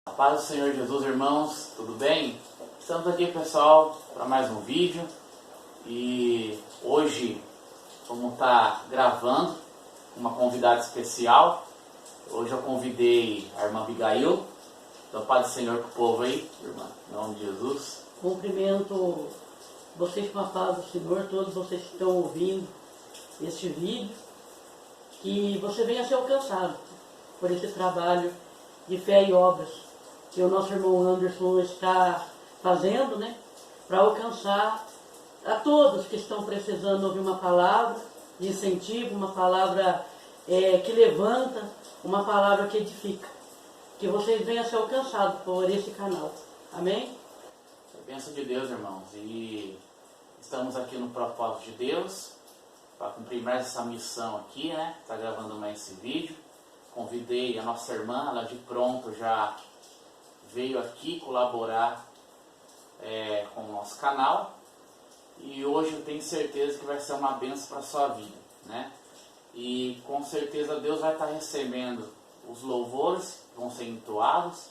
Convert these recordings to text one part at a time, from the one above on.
A paz do Senhor Jesus, irmãos, tudo bem? Estamos aqui, pessoal, para mais um vídeo. E hoje vamos estar gravando uma convidada especial. Hoje eu convidei a irmã Abigail. Então, paz do Senhor para o povo aí, irmã, em nome de Jesus. Cumprimento vocês com a paz do Senhor, todos vocês que estão ouvindo este vídeo, que você venha ser alcançado por esse trabalho de fé e obras que o nosso irmão Anderson está fazendo, né, para alcançar a todos que estão precisando ouvir uma palavra de incentivo, uma palavra que levanta, uma palavra que edifica. Que vocês venham ser alcançados por esse canal. Amém? A bênção de Deus, irmãos. E estamos aqui no propósito de Deus para cumprir mais essa missão aqui, né? Está gravando mais esse vídeo. Convidei a nossa irmã, ela de pronto já veio aqui colaborar com o nosso canal. E hoje eu tenho certeza que vai ser uma bênção para a sua vida, né? E com certeza Deus vai estar recebendo os louvores que vão ser entoados,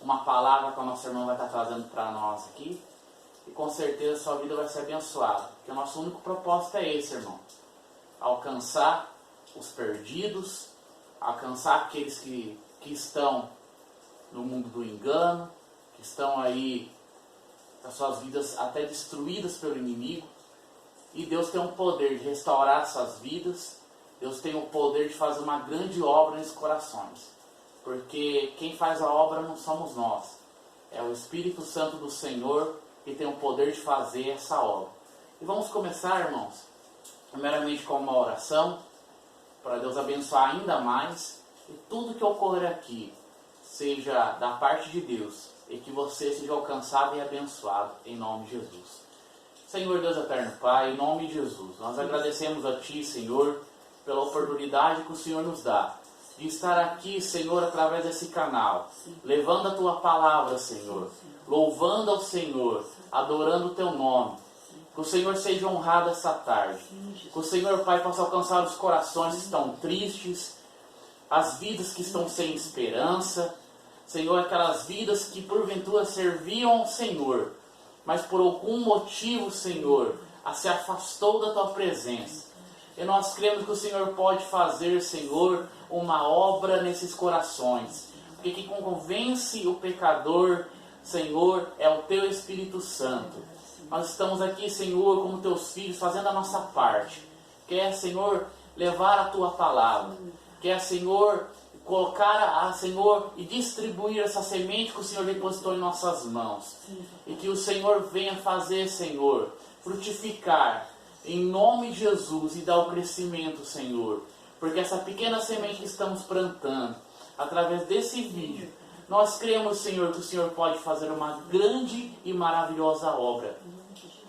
uma palavra que a nossa irmã vai estar trazendo para nós aqui. E com certeza a sua vida vai ser abençoada. Porque o nosso único propósito é esse, irmão. Alcançar os perdidos, alcançar aqueles que estão no mundo do engano, que estão aí, as suas vidas até destruídas pelo inimigo. E Deus tem o poder de restaurar essas vidas. Deus tem o poder de fazer uma grande obra nesses corações. Porque quem faz a obra não somos nós. É o Espírito Santo do Senhor que tem o poder de fazer essa obra. E vamos começar, irmãos, primeiramente com uma oração, para Deus abençoar ainda mais. E tudo que ocorrer aqui seja da parte de Deus. E que você seja alcançado e abençoado em nome de Jesus. Senhor Deus eterno Pai, em nome de Jesus, nós agradecemos a Ti, Senhor, pela oportunidade que o Senhor nos dá de estar aqui, Senhor, através desse canal, levando a Tua palavra, Senhor, louvando ao Senhor, adorando o Teu nome. Que o Senhor seja honrado essa tarde. Que o Senhor, Pai, possa alcançar os corações que estão tristes, as vidas que estão sem esperança, Senhor, aquelas vidas que porventura serviam ao Senhor, mas por algum motivo, Senhor, se afastou da Tua presença. E nós cremos que o Senhor pode fazer, Senhor, uma obra nesses corações. Porque quem convence o pecador, Senhor, é o Teu Espírito Santo. Nós estamos aqui, Senhor, como Teus filhos, fazendo a nossa parte. Quer, Senhor, levar a Tua palavra. Quer, Senhor, colocar, Senhor, e distribuir essa semente que o Senhor depositou em nossas mãos. E que o Senhor venha fazer, Senhor, frutificar em nome de Jesus e dar o crescimento, Senhor. Porque essa pequena semente que estamos plantando, através desse vídeo, nós cremos, Senhor, que o Senhor pode fazer uma grande e maravilhosa obra.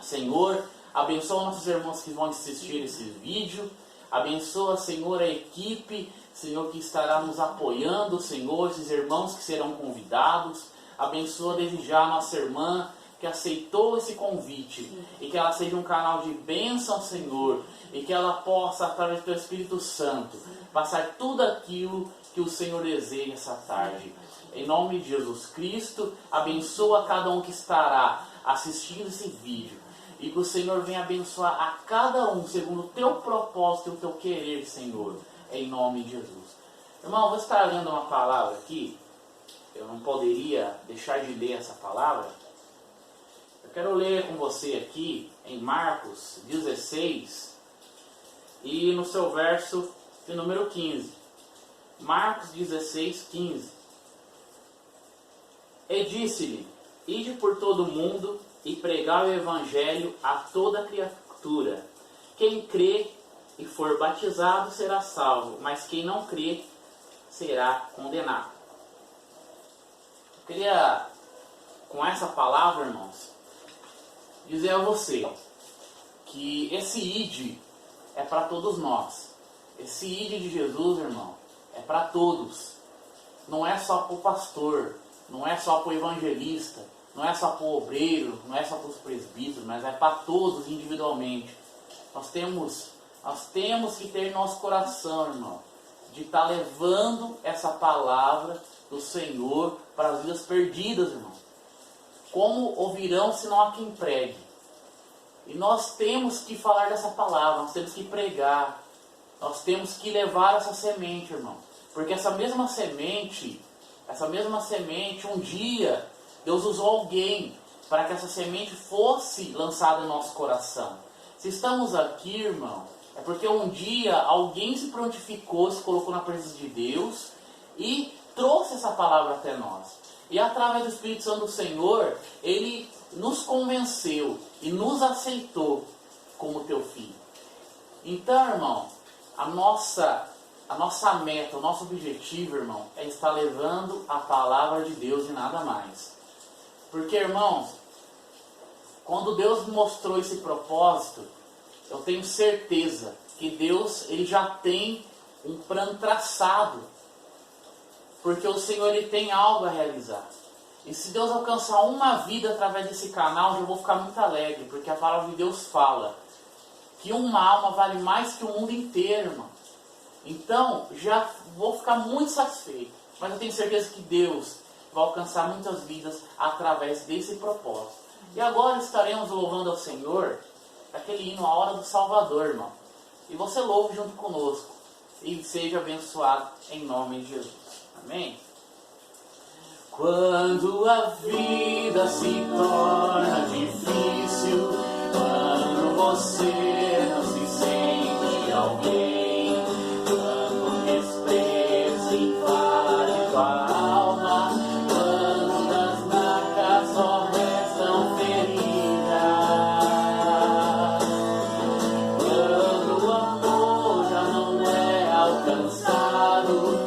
Senhor, abençoa nossos irmãos que vão assistir esse vídeo. Abençoa, Senhor, a equipe, Senhor, que estará nos apoiando, Senhor, esses irmãos que serão convidados. Abençoa desde já a nossa irmã que aceitou esse convite, e que ela seja um canal de bênção, Senhor, e que ela possa, através do Teu Espírito Santo, passar tudo aquilo que o Senhor deseja essa tarde. Em nome de Jesus Cristo, abençoa cada um que estará assistindo esse vídeo, e que o Senhor venha abençoar a cada um, segundo o Teu propósito e o Teu querer, Senhor, em nome de Jesus. Irmão, eu vou estar lendo uma palavra aqui, eu não poderia deixar de ler essa palavra. Eu quero ler com você aqui em Marcos 16 e no seu verso de número 15. Marcos 16, 15. E disse-lhe: ide por todo o mundo e pregai o evangelho a toda criatura. Quem crê e for batizado será salvo, mas quem não crê será condenado. Eu queria, com essa palavra, irmãos, dizer a você que esse ide é para todos nós. Esse ide de Jesus, irmão, é para todos. Não é só para o pastor, não é só para o evangelista, não é só para o obreiro, não é só para os presbíteros, mas é para todos individualmente. Nós temos que ter nosso coração, irmão, de estar levando essa palavra do Senhor para as vidas perdidas, irmão. Como ouvirão se não há quem pregue? E nós temos que falar dessa palavra, nós temos que pregar, nós temos que levar essa semente, irmão. Porque essa mesma semente, um dia, Deus usou alguém para que essa semente fosse lançada em nosso coração. Se estamos aqui, irmão, é porque um dia alguém se prontificou, se colocou na presença de Deus e trouxe essa palavra até nós. E através do Espírito Santo do Senhor, Ele nos convenceu e nos aceitou como teu filho. Então, irmão, a nossa meta, o nosso objetivo, irmão, é estar levando a palavra de Deus e nada mais. Porque, irmãos, quando Deus me mostrou esse propósito, eu tenho certeza que Deus, Ele já tem um plano traçado. Porque o Senhor, Ele tem algo a realizar. E se Deus alcançar uma vida através desse canal, eu vou ficar muito alegre. Porque a palavra de Deus fala que uma alma vale mais que o mundo inteiro, irmão. Então, já vou ficar muito satisfeito. Mas eu tenho certeza que Deus vai alcançar muitas vidas através desse propósito. E agora estaremos louvando ao Senhor aquele hino, A Hora do Salvador, irmão. E você louve junto conosco. E seja abençoado em nome de Jesus. Amém? Quando a vida se torna difícil, quando você não se sente alguém, quando o desprezo invade tua alma, quando das marcas só restam feridas, quando o amor já não é alcançado,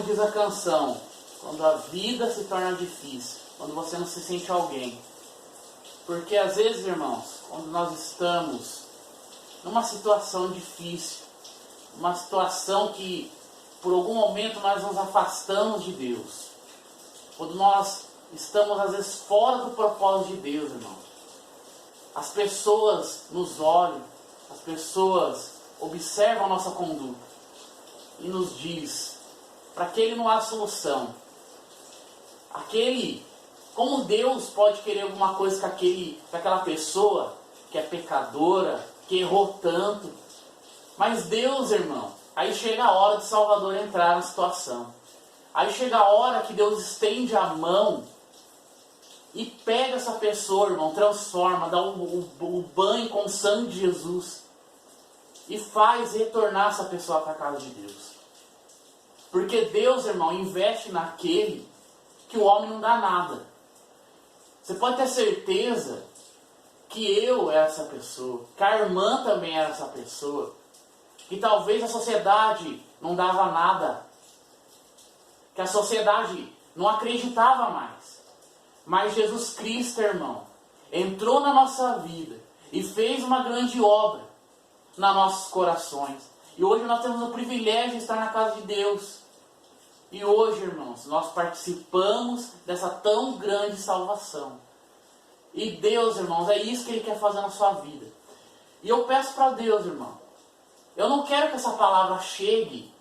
diz a canção, quando a vida se torna difícil, quando você não se sente alguém. Porque às vezes, irmãos, quando nós estamos numa situação difícil, uma situação que por algum momento nós nos afastamos de Deus, quando nós estamos às vezes fora do propósito de Deus, irmão, as pessoas nos olham, as pessoas observam a nossa conduta e nos diz, para aquele não há solução. Como Deus pode querer alguma coisa com aquela pessoa que é pecadora, que errou tanto? Mas Deus, irmão, aí chega a hora de Salvador entrar na situação. Aí chega a hora que Deus estende a mão e pega essa pessoa, irmão, transforma, dá o banho com o sangue de Jesus e faz retornar essa pessoa para a casa de Deus. Porque Deus, irmão, investe naquele que o homem não dá nada. Você pode ter certeza que eu era essa pessoa, que a irmã também era essa pessoa, que talvez a sociedade não dava nada, que a sociedade não acreditava mais. Mas Jesus Cristo, irmão, entrou na nossa vida e fez uma grande obra nos nossos corações. E hoje nós temos o privilégio de estar na casa de Deus. E hoje, irmãos, nós participamos dessa tão grande salvação. E Deus, irmãos, é isso que Ele quer fazer na sua vida. E eu peço para Deus, irmão, eu não quero que essa palavra chegue,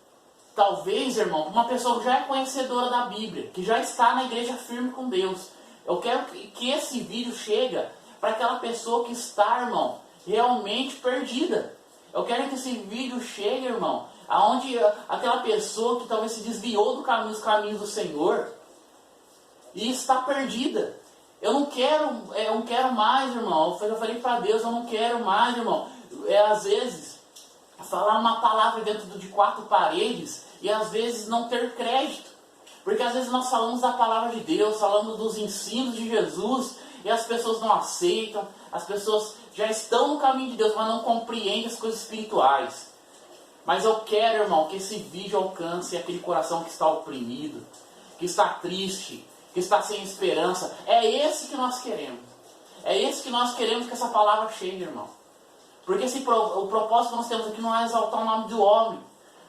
talvez, irmão, uma pessoa que já é conhecedora da Bíblia, que já está na igreja firme com Deus. Eu quero que esse vídeo chegue para aquela pessoa que está, irmão, realmente perdida. Eu quero que esse vídeo chegue, irmão, aonde aquela pessoa que talvez se desviou dos caminhos do Senhor e está perdida. Eu não quero mais, irmão. Eu falei para Deus, eu não quero mais, irmão. Às vezes, falar uma palavra dentro de 4 paredes e às vezes não ter crédito. Porque às vezes nós falamos da palavra de Deus, falamos dos ensinos de Jesus e as pessoas não aceitam, as pessoas já estão no caminho de Deus, mas não compreendem as coisas espirituais. Mas eu quero, irmão, que esse vídeo alcance aquele coração que está oprimido, que está triste, que está sem esperança. É esse que nós queremos. É esse que nós queremos que essa palavra chegue, irmão. Porque o propósito que nós temos aqui não é exaltar o nome do homem.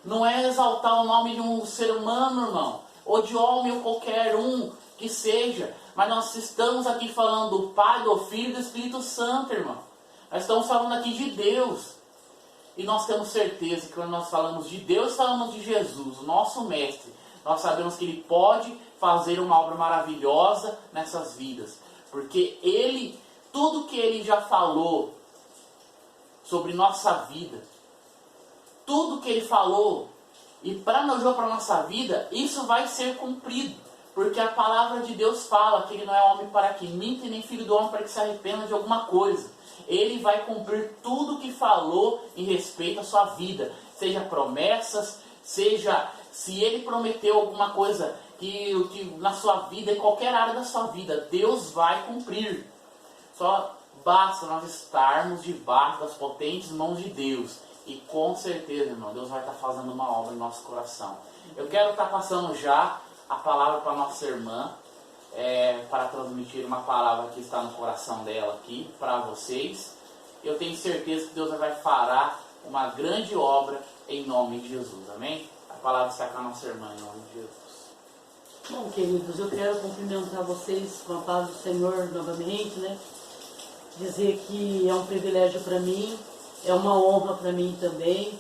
Não é exaltar o nome de um ser humano, irmão. Ou de homem ou qualquer um que seja. Mas nós estamos aqui falando do Pai, do Filho e do Espírito Santo, irmão. Nós estamos falando aqui de Deus. E nós temos certeza que quando nós falamos de Deus, falamos de Jesus, o nosso Mestre. Nós sabemos que Ele pode fazer uma obra maravilhosa nessas vidas. Porque Ele, tudo que Ele já falou sobre nossa vida, tudo que Ele falou e planejou para a nossa vida, isso vai ser cumprido. Porque a palavra de Deus fala que Ele não é homem para que minta e nem filho do homem para que se arrependa de alguma coisa. Ele vai cumprir tudo o que falou em respeito à sua vida. Seja promessas, seja se Ele prometeu alguma coisa que na sua vida, em qualquer área da sua vida, Deus vai cumprir. Só basta nós estarmos debaixo das potentes mãos de Deus. E com certeza, irmão, Deus vai estar fazendo uma obra em nosso coração. Eu quero estar passando já a palavra para nossa irmã, para transmitir uma palavra que está no coração dela aqui, para vocês. Eu tenho certeza que Deus vai fará uma grande obra em nome de Jesus, amém? A palavra está com a nossa irmã em nome de Jesus. Bom, queridos, eu quero cumprimentar vocês com a paz do Senhor novamente, né? Dizer que é um privilégio para mim, é uma honra para mim também,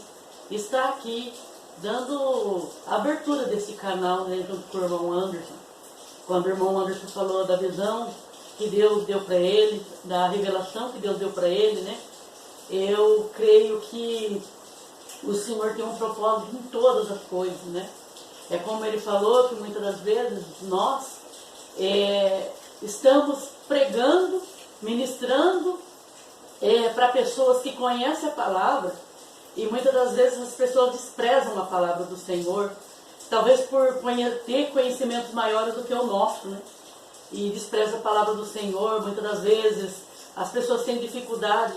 estar aqui dando a abertura desse canal, né, junto com o irmão Anderson. Quando o irmão Anderson falou da visão que Deus deu para ele, da revelação que Deus deu para ele, né? Eu creio que o Senhor tem um propósito em todas as coisas, né? É como ele falou, que muitas das vezes nós estamos pregando, ministrando para pessoas que conhecem a palavra, e muitas das vezes as pessoas desprezam a palavra do Senhor, talvez por ter conhecimentos maiores do que o nosso, né? E desprezam a palavra do Senhor. Muitas das vezes as pessoas têm dificuldade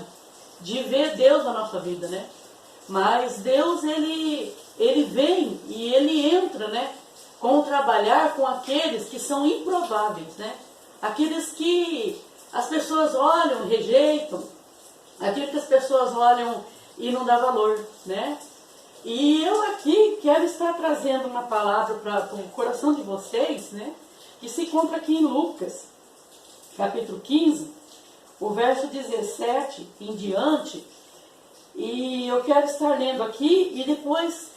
de ver Deus na nossa vida, né? Mas Deus, ele vem e ele entra, né? Com o trabalhar com aqueles que são improváveis, né? Aqueles que as pessoas olham, rejeitam, aqueles que as pessoas olham e não dá valor, né? E eu aqui quero estar trazendo uma palavra para o coração de vocês, né? Que se encontra aqui em Lucas, capítulo 15, o verso 17 em diante. E eu quero estar lendo aqui e depois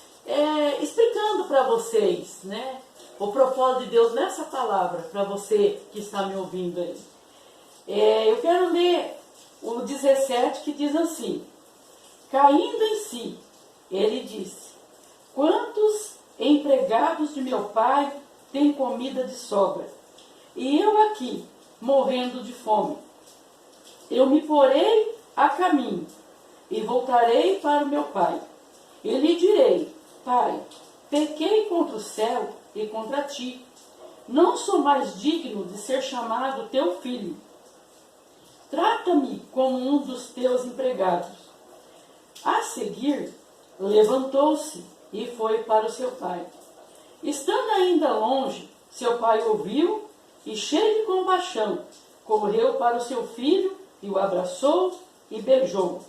explicando para vocês, né? O propósito de Deus nessa palavra, para você que está me ouvindo aí. Eu quero ler o 17, que diz assim: caindo em si, ele disse: quantos empregados de meu pai têm comida de sobra, e eu aqui, morrendo de fome? Eu me porei a caminho, e voltarei para o meu pai. E lhe direi: Pai, pequei contra o céu e contra ti. Não sou mais digno de ser chamado teu filho. Trata-me como um dos teus empregados. A seguir, levantou-se e foi para o seu pai. Estando ainda longe, seu pai ouviu e, cheio de compaixão, correu para o seu filho e o abraçou e beijou.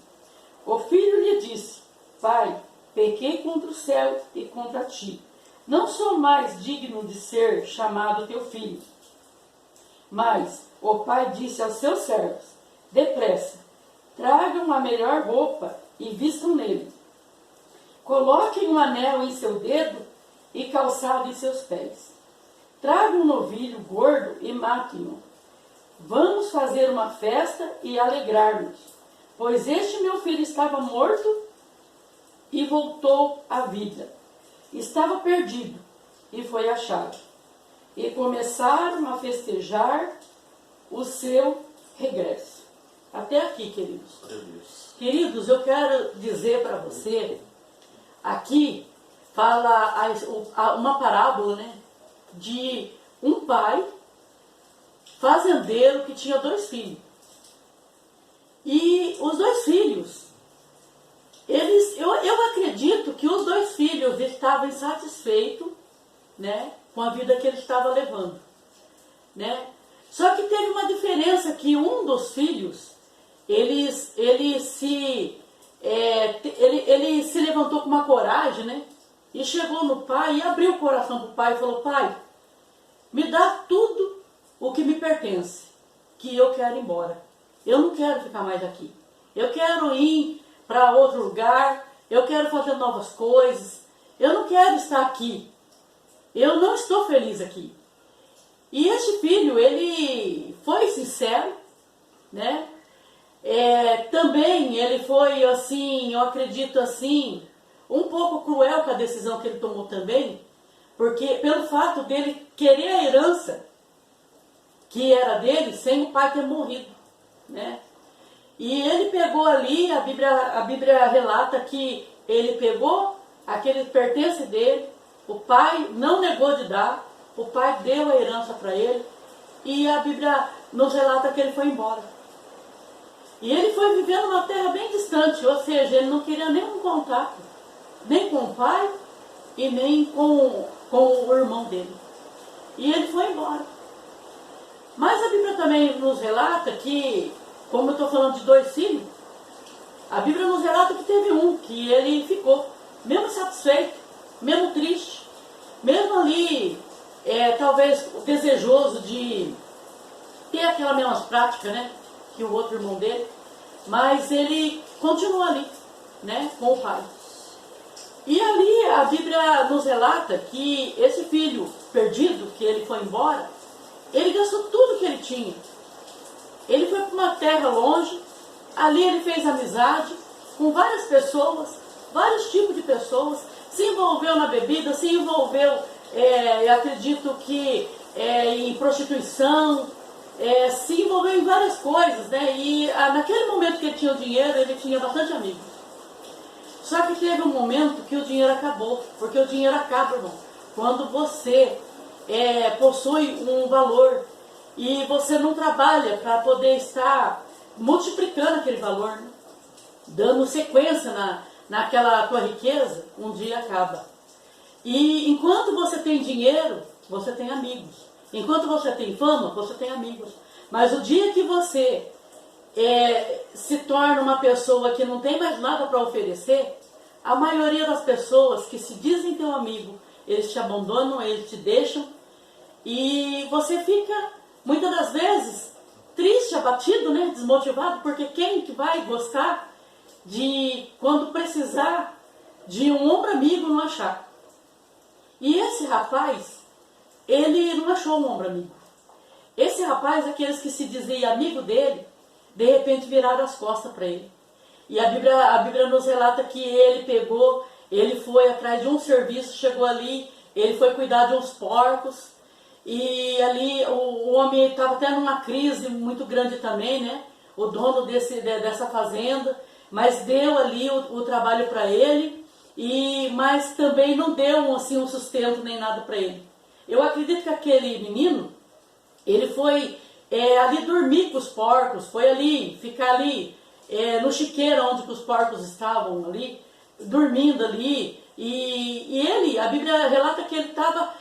O filho lhe disse: Pai, pequei contra o céu e contra ti. Não sou mais digno de ser chamado teu filho. Mas o pai disse aos seus servos: depressa, tragam a melhor roupa e vistam nele. Coloquem um anel em seu dedo e calçado em seus pés. Tragam um novilho gordo e matem-no. Vamos fazer uma festa e alegrar-nos, pois este meu filho estava morto e voltou à vida. Estava perdido e foi achado. E começaram a festejar o seu regresso. Até aqui, queridos. Queridos, eu quero dizer para você, aqui fala uma parábola, né, de um pai fazendeiro que tinha 2 filhos. E os 2 filhos, eu acredito que os 2 filhos estavam insatisfeitos, né, com a vida que ele estava levando, né? Só que teve uma diferença, que um dos filhos, ele se levantou com uma coragem, né? E chegou no pai e abriu o coração para o pai e falou: pai, me dá tudo o que me pertence, que eu quero ir embora. Eu não quero ficar mais aqui. Eu quero ir para outro lugar, eu quero fazer novas coisas, eu não quero estar aqui. Eu não estou feliz aqui. E esse filho, ele foi sincero, né? Também ele foi assim, eu acredito assim, um pouco cruel com a decisão que ele tomou também, porque pelo fato dele querer a herança que era dele sem o pai ter morrido, né? E ele pegou ali, a Bíblia relata que ele pegou aquele pertence dele, o pai não negou de dar, o pai deu a herança para ele, e a Bíblia nos relata que ele foi embora. E ele foi vivendo numa terra bem distante, ou seja, ele não queria nenhum contato, nem com o pai e nem com o irmão dele. E ele foi embora. Mas a Bíblia também nos relata que, como eu estou falando de 2 filhos, a Bíblia nos relata que teve um que ele ficou, mesmo satisfeito, mesmo triste, mesmo ali, talvez desejoso de ter aquela mesma prática, né, que o outro irmão dele, mas ele continua ali, né, com o pai. E ali a Bíblia nos relata que esse filho perdido, que ele foi embora, ele gastou tudo que ele tinha. Ele foi para uma terra longe, ali ele fez amizade com várias pessoas, vários tipos de pessoas, se envolveu na bebida, se envolveu, eu acredito que em prostituição, se envolveu em várias coisas, né? E naquele momento que ele tinha o dinheiro, ele tinha bastante amigos. Só que teve um momento que o dinheiro acabou, porque o dinheiro acaba, irmão. Quando você possui um valor e você não trabalha para poder estar multiplicando aquele valor, né? Dando sequência naquela tua riqueza, um dia acaba. E enquanto você tem dinheiro, você tem amigos. Enquanto você tem fama, você tem amigos. Mas o dia que você se torna uma pessoa que não tem mais nada para oferecer, a maioria das pessoas que se dizem teu amigo, eles te abandonam, eles te deixam, e você fica, muitas das vezes, triste, abatido, né, desmotivado, porque quem que vai gostar de, quando precisar de um ombro amigo, não achar? E esse rapaz, ele não achou um ombro amigo. Esse rapaz, aqueles que se diziam amigo dele, de repente viraram as costas para ele. E a Bíblia nos relata que ele pegou, ele foi atrás de um serviço, chegou ali, ele foi cuidar de uns porcos, e ali o homem estava até numa crise muito grande também, né? O dono dessa fazenda, mas deu ali o trabalho para ele, mas também não deu assim, um sustento nem nada para ele. Eu acredito que aquele menino, ele foi ali dormir com os porcos, foi ali, ficar ali no chiqueiro onde os porcos estavam ali, dormindo ali, e ele, a Bíblia relata que ele estava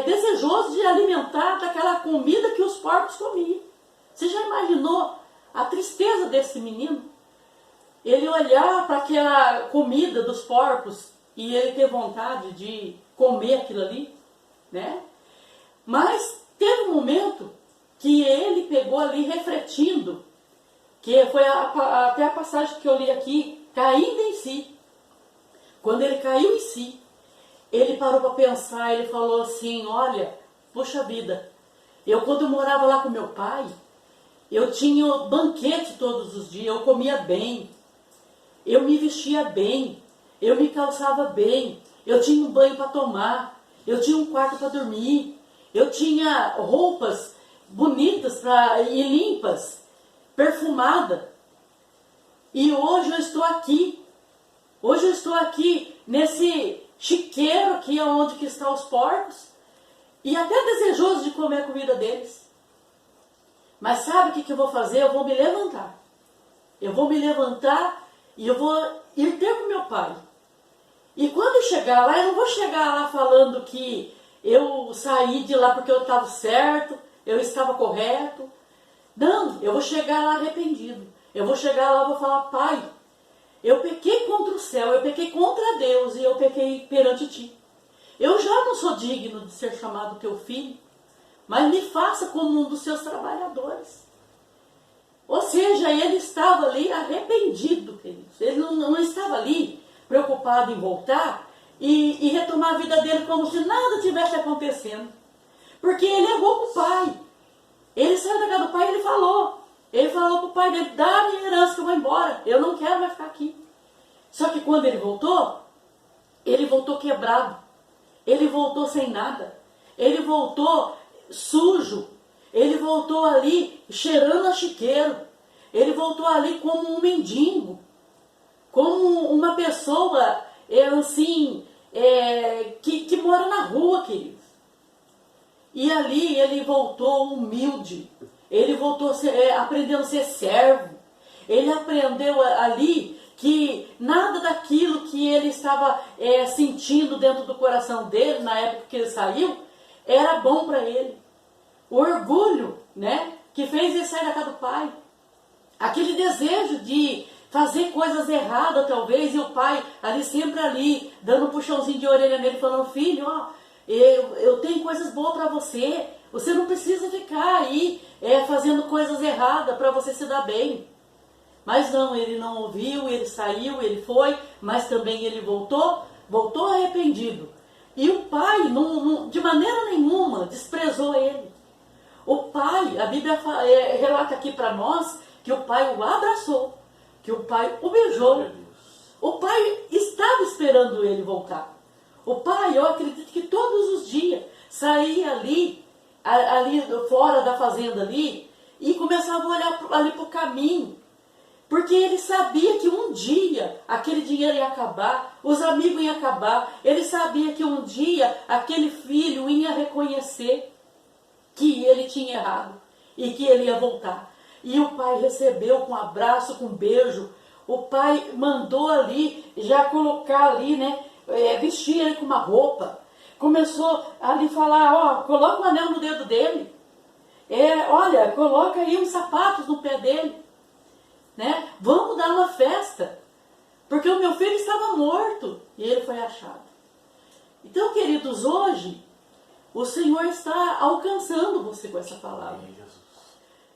desejoso de alimentar daquela comida que os porcos comiam. Você já imaginou a tristeza desse menino? Ele olhar para aquela comida dos porcos e ele ter vontade de comer aquilo ali, né? Mas teve um momento que ele pegou ali refletindo, que foi até a passagem que eu li aqui, caindo em si. Quando ele caiu em si, ele parou para pensar, ele falou assim, olha, puxa vida, quando eu morava lá com meu pai, eu tinha banquete todos os dias, eu comia bem, eu me vestia bem, eu me calçava bem, eu tinha um banho para tomar, eu tinha um quarto para dormir, eu tinha roupas bonitas e limpas, perfumada. E hoje eu estou aqui. Hoje eu estou aqui nesse chiqueiro aqui onde que estão os porcos e até desejoso de comer a comida deles. Mas sabe o que eu vou fazer? Eu vou me levantar. Eu vou me levantar e eu vou ir ter com meu pai. E quando eu chegar lá, eu não vou chegar lá falando que eu saí de lá porque eu estava certo, eu estava correto. Não, eu vou chegar lá arrependido. Eu vou chegar lá e vou falar, pai, eu pequei contra o céu, eu pequei contra Deus e eu pequei perante ti. Eu já não sou digno de ser chamado teu filho, mas me faça como um dos seus trabalhadores. Ou seja, ele estava ali arrependido, queridos. Ele não estava ali preocupado em voltar e retomar a vida dele como se nada tivesse acontecendo. Porque ele errou com o pai. Ele saiu da casa do pai e ele falou para o pai dele, dá a minha herança que eu vou embora, eu não quero mais ficar aqui. Só que quando ele voltou quebrado, ele voltou sem nada, ele voltou sujo, ele voltou ali cheirando a chiqueiro, ele voltou ali como um mendigo, como uma pessoa assim, que mora na rua, queridos. E ali ele voltou humilde, ele voltou aprendendo a ser servo, ele aprendeu ali que nada daquilo que ele estava sentindo dentro do coração dele, na época que ele saiu, era bom para ele. O orgulho, né, que fez ele sair da casa do pai, aquele desejo de fazer coisas erradas talvez, e o pai ali sempre ali, dando um puxãozinho de orelha nele, falando, filho, ó, eu tenho coisas boas para você, você não precisa ficar aí fazendo coisas erradas para você se dar bem. Mas não, ele não ouviu, ele saiu, ele foi, mas também ele voltou arrependido. E o pai, de maneira nenhuma, desprezou ele. O pai, a Bíblia relata aqui para nós que o pai o abraçou, que o pai o beijou. O pai estava esperando ele voltar. O pai, eu acredito que todos os dias saía ali fora da fazenda ali, e começava a olhar ali para o caminho, porque ele sabia que um dia aquele dinheiro ia acabar, os amigos iam acabar, ele sabia que um dia aquele filho ia reconhecer que ele tinha errado e que ele ia voltar. E o pai recebeu com um abraço, com um beijo. O pai mandou ali, já colocar ali, né, vestir ele com uma roupa. Começou ali a falar, ó, coloca um anel no dedo dele. Olha, coloca aí uns sapatos no pé dele. Né? Vamos dar uma festa. Porque o meu filho estava morto e ele foi achado. Então, queridos, hoje o Senhor está alcançando você com essa palavra.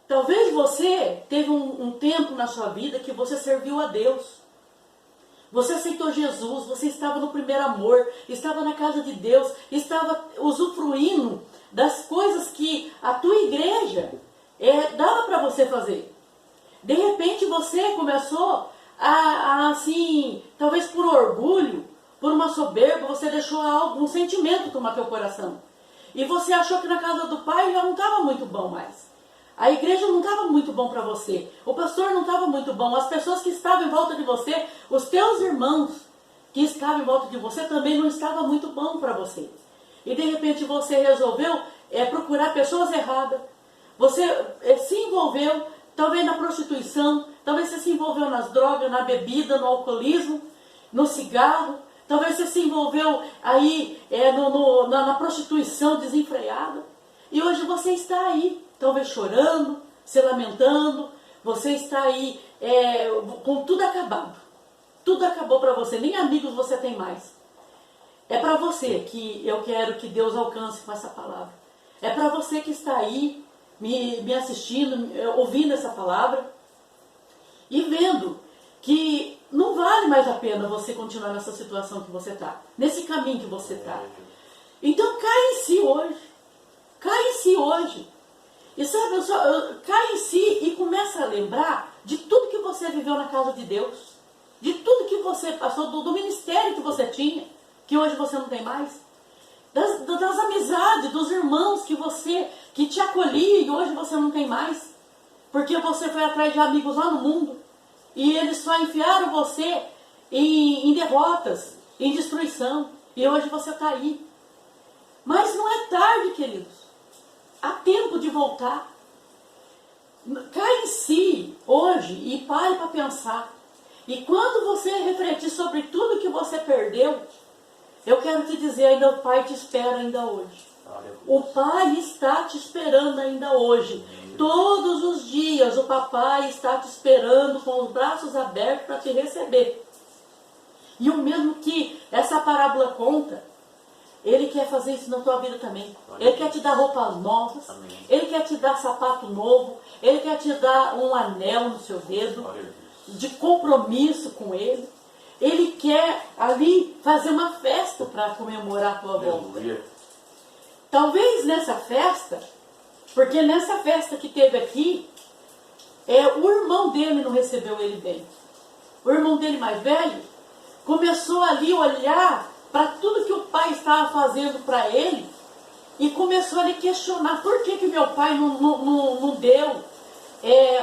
Talvez você teve um tempo na sua vida que você serviu a Deus. Você aceitou Jesus, você estava no primeiro amor, estava na casa de Deus, estava usufruindo das coisas que a tua igreja dava para você fazer. De repente você começou assim, talvez por orgulho, por uma soberba, você deixou um sentimento tomar teu coração. E você achou que na casa do pai já não estava muito bom mais. A igreja não estava muito bom para você. O pastor não estava muito bom. As pessoas que estavam em volta de você, os teus irmãos que estavam em volta de você também não estavam muito bom para você. E de repente você resolveu procurar pessoas erradas. Você se envolveu, talvez na prostituição, talvez você se envolveu nas drogas, na bebida, no alcoolismo, no cigarro. Talvez você se envolveu aí na prostituição desenfreada. E hoje você está aí, talvez chorando, se lamentando. Você está aí com tudo acabado. Tudo acabou para você, nem amigos você tem mais. É para você que eu quero que Deus alcance com essa palavra. É para você que está aí me assistindo, ouvindo essa palavra e vendo que não vale mais a pena você continuar nessa situação que você está, nesse caminho que você está. Então cai em si hoje. Cai em si hoje. E sabe, cai em si e começa a lembrar de tudo que você viveu na casa de Deus. De tudo que você passou, do ministério que você tinha, que hoje você não tem mais. Das amizades, dos irmãos que te acolhiam e hoje você não tem mais. Porque você foi atrás de amigos lá no mundo. E eles só enfiaram você em derrotas, em destruição. E hoje você está aí. Mas não é tarde, queridos. Há tempo de voltar. Cai em si hoje e pare para pensar. E quando você refletir sobre tudo que você perdeu, eu quero te dizer, ainda o Pai te espera ainda hoje. O Pai está te esperando ainda hoje. Todos os dias o Papai está te esperando com os braços abertos para te receber. E o mesmo que essa parábola conta, Ele quer fazer isso na tua vida também. Ele quer te dar roupas novas. Ele quer te dar sapato novo. Ele quer te dar um anel no seu dedo de compromisso com Ele. Ele quer ali fazer uma festa para comemorar a tua volta. Talvez nessa festa, porque nessa festa que teve aqui, o irmão dele não recebeu ele bem. O irmão dele mais velho começou ali a olhar para tudo que o pai estava fazendo para ele e começou a lhe questionar: por que meu pai não deu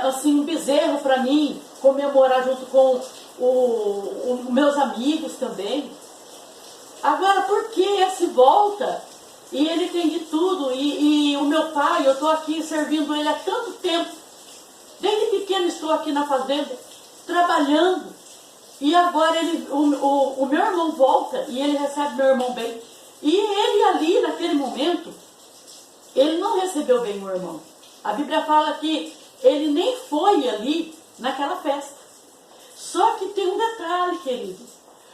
assim um bezerro para mim comemorar junto com os meus amigos também? Agora, por que esse volta e ele tem de tudo e o meu pai, eu estou aqui servindo ele há tanto tempo, desde pequeno estou aqui na fazenda trabalhando, e agora o meu irmão volta e ele recebe meu irmão bem, e ele ali naquele momento ele não recebeu bem o irmão. A Bíblia fala que ele nem foi ali naquela festa. Só que tem um detalhe, querido: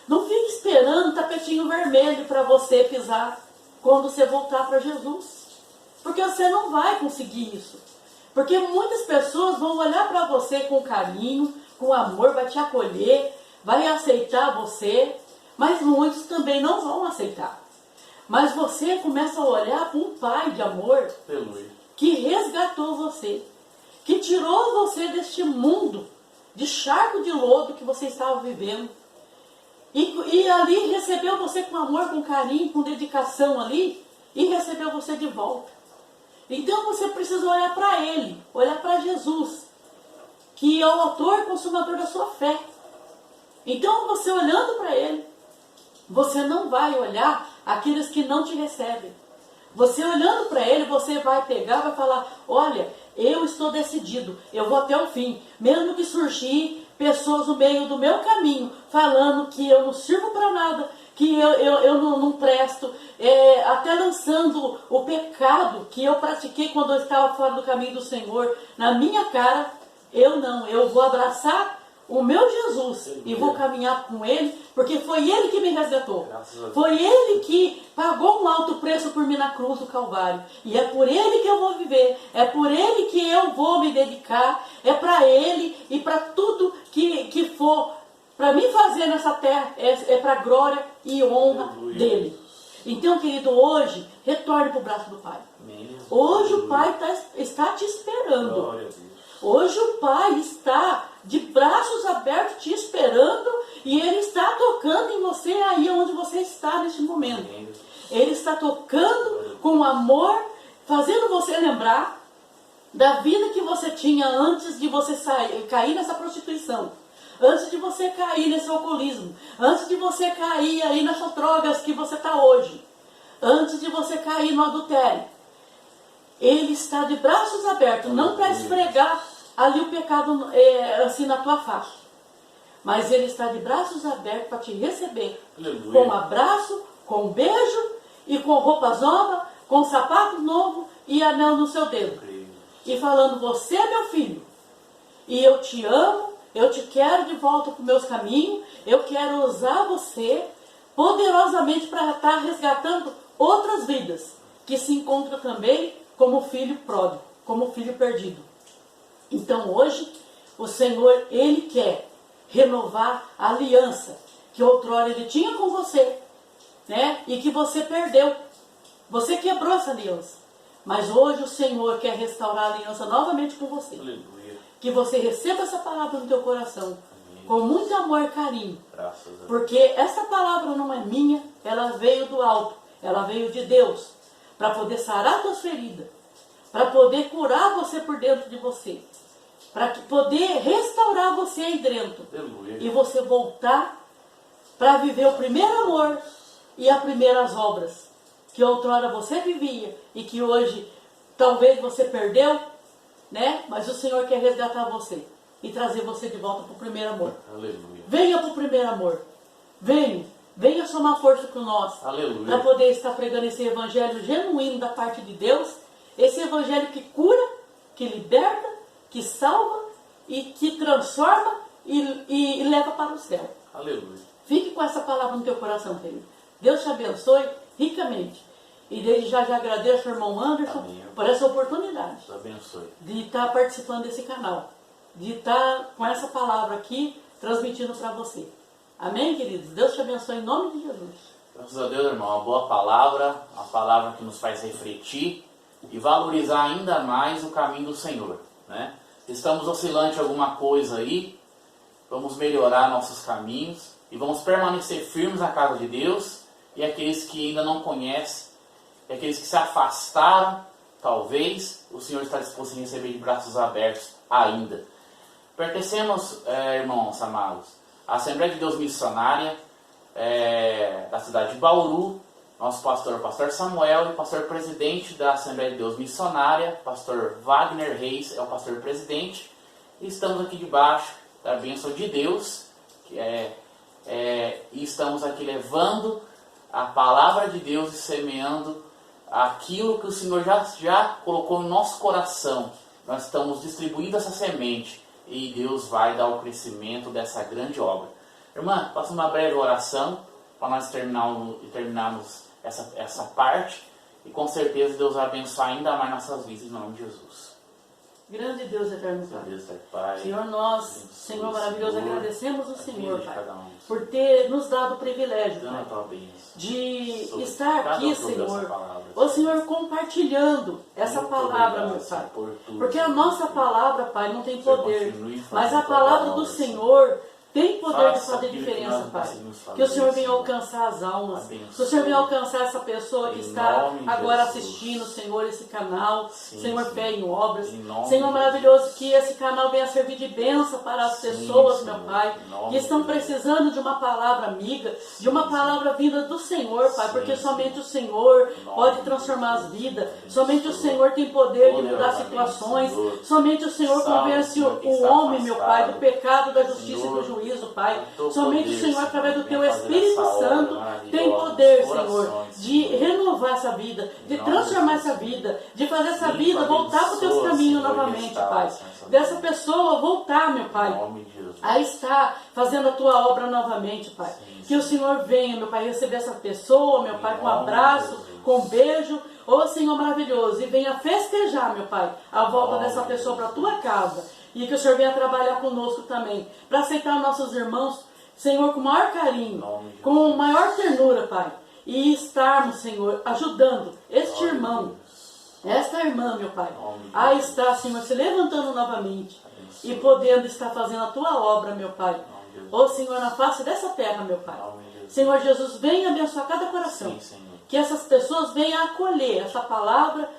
não fique esperando tapetinho vermelho para você pisar quando você voltar para Jesus, porque você não vai conseguir isso. Porque muitas pessoas vão olhar para você com carinho, com amor, vai te acolher, vai aceitar você, mas muitos também não vão aceitar. Mas você começa a olhar para um pai de amor que resgatou você, que tirou você deste mundo de charco de lodo que você estava vivendo. E ali recebeu você com amor, com carinho, com dedicação ali, e recebeu você de volta. Então você precisa olhar para Ele, olhar para Jesus, que é o autor e consumador da sua fé. Então você olhando para Ele, você não vai olhar aqueles que não te recebem. Você olhando para Ele, você vai pegar, vai falar: olha, eu estou decidido, eu vou até o fim, mesmo que surgir pessoas no meio do meu caminho falando que eu não sirvo para nada, que eu não presto, até lançando o pecado que eu pratiquei quando eu estava fora do caminho do Senhor na minha cara. Eu vou abraçar o meu Jesus e vou caminhar com Ele, porque foi Ele que me resgatou. Foi Ele que pagou um alto preço por mim na cruz do Calvário. E é por Ele que eu vou viver, é por Ele que eu vou me dedicar, é para Ele e para tudo que for para mim fazer nessa terra, é para a glória e honra dEle. Então, querido, hoje, retorne para o braço do Pai. Hoje o Pai está te esperando. Hoje o Pai está de braços abertos te esperando, e Ele está tocando em você aí onde você está neste momento. Ele está tocando com amor, fazendo você lembrar da vida que você tinha antes de você cair nessa prostituição, antes de você cair nesse alcoolismo, antes de você cair aí nessas drogas que você está hoje, antes de você cair no adultério. Ele está de braços abertos, não para esfregar ali o pecado assim na tua face, mas Ele está de braços abertos para te receber. Aleluia. Com um abraço, com um beijo e com roupas novas, com sapato novo e anel no seu dedo, e falando: você é meu filho e eu te amo, eu te quero de volta para os meus caminhos, eu quero usar você poderosamente para estar resgatando outras vidas que se encontram também como filho pródigo. como filho perdido. Então hoje, o Senhor, Ele quer renovar a aliança que outrora Ele tinha com você, né? E que você perdeu. Você quebrou essa aliança. Mas hoje o Senhor quer restaurar a aliança novamente com você. Aleluia. Que você receba essa palavra no teu coração. Amém. Com muito amor e carinho. Graças a Deus. Porque essa palavra não é minha, ela veio do alto. Ela veio de Deus. Para poder sarar tuas feridas. Para poder curar você por dentro de você. Para poder restaurar você aí dentro. Aleluia. E você voltar para viver o primeiro amor e as primeiras obras que outrora você vivia e que hoje talvez você perdeu, né? Mas o Senhor quer resgatar você e trazer você de volta para o primeiro amor. Aleluia. Venha para o primeiro amor. Venha somar força com nós. Aleluia. Para poder estar pregando esse evangelho genuíno da parte de Deus. Esse evangelho que cura, que liberta, que salva e que transforma e leva para o céu. Aleluia. Fique com essa palavra no teu coração, querido. Deus te abençoe ricamente. E desde já agradeço ao irmão Anderson Amém. por essa oportunidade Deus abençoe. de estar participando desse canal. De estar com essa palavra aqui, transmitindo para você. Amém, queridos? Deus te abençoe em nome de Jesus. Graças a Deus, irmão. Uma boa palavra. Uma palavra que nos faz refletir e valorizar ainda mais o caminho do Senhor, né? Se estamos oscilantes em alguma coisa aí, vamos melhorar nossos caminhos e vamos permanecer firmes na casa de Deus. E aqueles que ainda não conhecem, e aqueles que se afastaram, talvez, o Senhor está disposto a receber de braços abertos ainda. Pertencemos, irmãos amados, à Assembleia de Deus Missionária da cidade de Bauru. Nosso pastor, o pastor Samuel, e o pastor presidente da Assembleia de Deus Missionária, pastor Wagner Reis, é o pastor presidente. E estamos aqui debaixo da bênção de Deus, e estamos aqui levando a palavra de Deus e semeando aquilo que o Senhor já colocou em nosso coração. Nós estamos distribuindo essa semente e Deus vai dar o crescimento dessa grande obra. Irmã, faça uma breve oração para nós terminarmos essa parte e com certeza Deus vai abençoar ainda mais nossas vidas em nome de Jesus. Grande Deus eterno Pai. Deus, Pai. Senhor, nós, Abençoe, Senhor maravilhoso, Senhor. agradecemos o Senhor, Atende Pai, cada um. por ter nos dado o privilégio, Dando a Pai, tua bênção. de Sobre estar cada aqui, um que ouviu essa Senhor, palavra, ô Senhor, compartilhando essa Muito palavra, obrigado, meu Senhor, Pai. por tudo, Porque a Senhor. nossa palavra, Pai, não tem Senhor, poder, continue fazendo mas a tua palavra do obra, Senhor tem poder de Faça fazer aquilo que diferença, nós Pai. conseguimos fazer, Que o Senhor venha Senhor. alcançar as almas. Abençoe. Que o Senhor venha alcançar essa pessoa que Em está nome de agora Jesus. assistindo, Senhor, esse canal. Sim, Senhor, Senhor. fé em obras. Em nome Senhor de maravilhoso, Jesus. que esse canal venha servir de bênção para as Sim, pessoas, Senhor. meu Pai, Em nome que estão de Jesus. precisando de uma palavra amiga, de uma Sim, palavra vinda do Senhor, Pai, Sim, porque Senhor. somente o Senhor Em nome pode de transformar as Jesus. vidas. Abençoe. Somente o Senhor tem poder de mudar Poderosamente, situações. Senhor. Somente o Senhor Salve, convence Senhor, quem o está homem, meu Pai, do afastado. pecado, da justiça Senhor, e do juízo, Pai. teu Somente poder, o Senhor, através do Senhor, Teu venha fazer Espírito essa obra Santo, maravilhosa tem nos poder, corações, Senhor, de Senhor. renovar essa vida, de Em nome transformar de essa Jesus. vida, de fazer essa Limpa, vida voltar para os Teus abençoa, caminhos Senhor, novamente, restaura, Pai. Senhor, essa Dessa vida. pessoa voltar, meu Em Pai, nome de Jesus. a estar fazendo a Tua obra novamente, Pai. Sim, Que o sim. Senhor venha, meu Pai, receber essa pessoa, meu Em Pai, com um nome de abraço, Jesus. com um beijo. Ô Senhor maravilhoso, e venha festejar, meu Pai, a volta nome dessa de pessoa para a Jesus. Tua casa. E que o Senhor venha trabalhar conosco também, para aceitar nossos irmãos, Senhor, com o maior carinho, Em nome de com maior ternura, Pai. E estarmos, Senhor, ajudando este Glória a irmão, Deus. esta irmã, meu Pai, Em nome de a Jesus. estar, Senhor, se levantando novamente Abençoe. e podendo estar fazendo a Tua obra, meu Pai. Em nome de Jesus. Ô Senhor, na face dessa terra, meu Pai. Em nome de Jesus. Senhor Jesus, venha abençoar cada coração. Sim, Senhor. Que essas pessoas venham acolher essa palavra,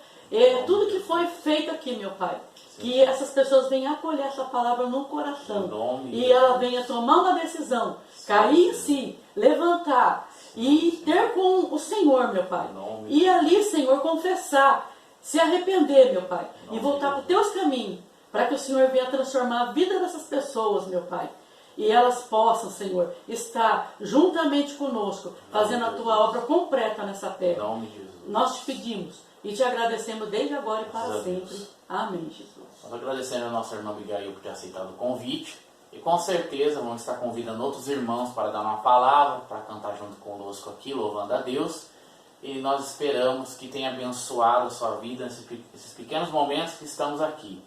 tudo que foi feito aqui, meu Pai. Que essas pessoas venham acolher essa palavra no Em coração. nome de E ela Jesus. venha tomar uma decisão, cair em si, levantar e ter com o Senhor, meu Pai. Em nome de E ali, Senhor, confessar, se arrepender, meu Pai. Em nome E voltar de para os teus caminhos. Para que o Senhor venha transformar a vida dessas pessoas, meu Pai. E elas possam, Senhor, estar juntamente conosco, fazendo a Tua obra completa nessa Em terra. nome de Jesus. Nós te pedimos e te agradecemos desde agora e para Graças a sempre. Deus. Amém, Jesus. Nós agradecendo a nossa irmã Abigail por ter aceitado o convite. E com certeza vamos estar convidando outros irmãos para dar uma palavra, para cantar junto conosco aqui, louvando a Deus. e nós esperamos que tenha abençoado a sua vida nesses pequenos momentos que estamos aqui.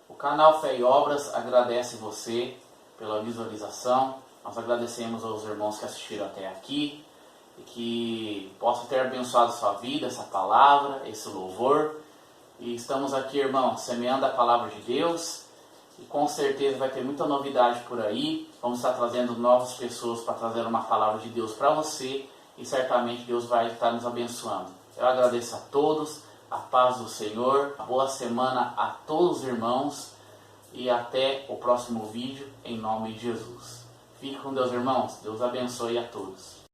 O canal Fé e Obras agradece você pela visualização. Nós agradecemos aos irmãos que assistiram até aqui e que possa ter abençoado a sua vida, essa palavra, esse louvor. E estamos aqui, irmãos, semeando a palavra de Deus e com certeza vai ter muita novidade por aí. Vamos estar trazendo novas pessoas para trazer uma palavra de Deus para você e certamente Deus vai estar nos abençoando. Eu agradeço a todos, a paz do Senhor, boa semana a todos os irmãos e até o próximo vídeo, em nome de Jesus. Fique com Deus, irmãos. Deus abençoe a todos.